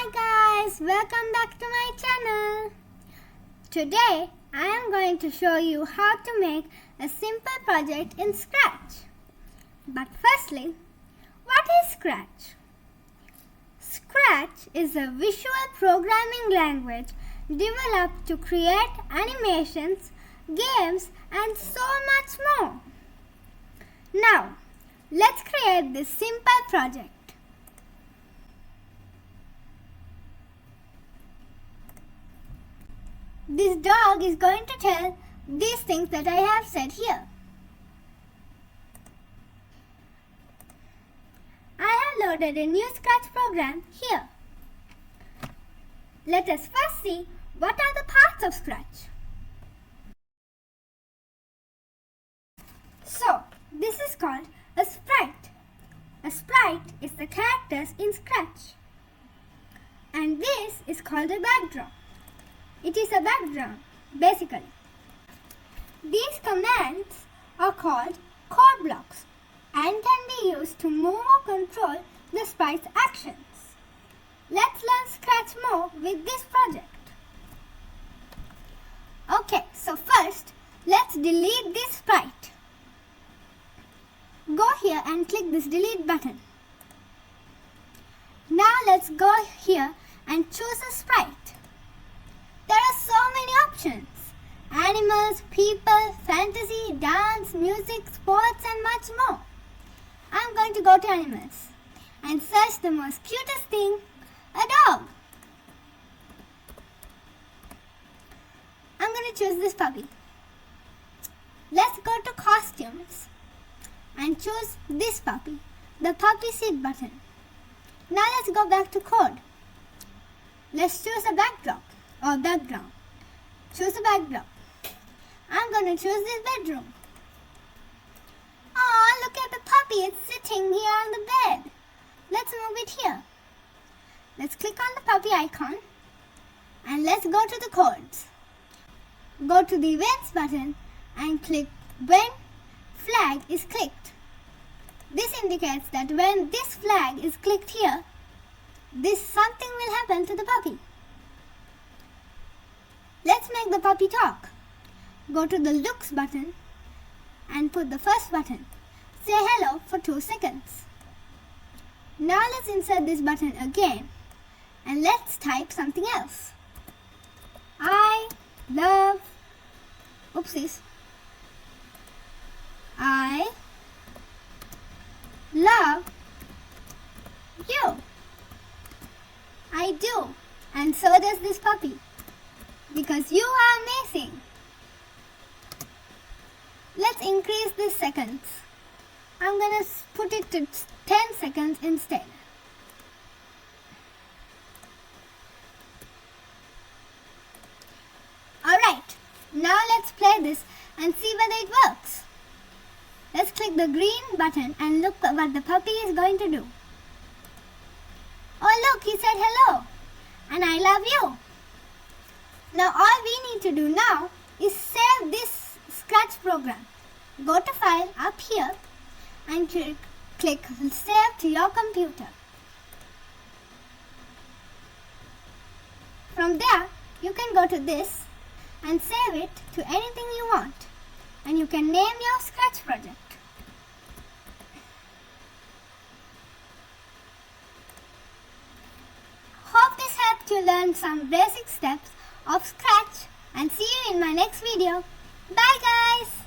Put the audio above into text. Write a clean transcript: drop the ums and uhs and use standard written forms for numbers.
Hi guys, welcome back to my channel. Today I am going to show you how to make a simple project in Scratch. But firstly, what is Scratch? Scratch is a visual programming language developed to create animations, games and so much more. Now, let's create this simple project. This dog is going to tell these things that I have said here. I have loaded a new Scratch program here. Let us first see what are the parts of Scratch. So, this is called a sprite. A sprite is the characters in Scratch. And this is called a backdrop. It is a background, basically. These commands are called code blocks and can be used to move or control the sprite's actions. Let's learn Scratch more with this project. Okay, so first, let's delete this sprite. Go here and click this delete button. Now let's go here and choose a sprite. There are so many options. Animals, people, fantasy, dance, music, sports and much more. I'm going to go to animals and search the most cutest thing, a dog. I'm going to choose this puppy. Let's go to costumes and choose this puppy, the puppy seat button. Now let's go back to code. Let's choose a backdrop or background. Choose a backdrop. I'm going to choose this bedroom. Oh, look at the puppy. It's sitting here on the bed. Let's move it here. Let's click on the puppy icon and let's go to the codes. Go to the events button and click when flag is clicked. This indicates that when this flag is clicked here, something will happen to the puppy. Let's make the puppy talk. Go to the looks button and put the first button. Say hello for 2 seconds. Now let's insert this button again and let's type something else. I love you. I do, and so does this puppy. Because you are amazing. Let's increase this seconds. I'm going to put it to 10 seconds instead. Alright, now let's play this and see whether it works. Let's click the green button and look at what the puppy is going to do. Oh look, he said hello and I love you. Now all we need to do now is save this Scratch program. Go to File up here and click Save to your computer. From there, you can go to this and save it to anything you want. And you can name your Scratch project. Hope this helped you learn some basic steps of Scratch and see you in my next video. Bye guys!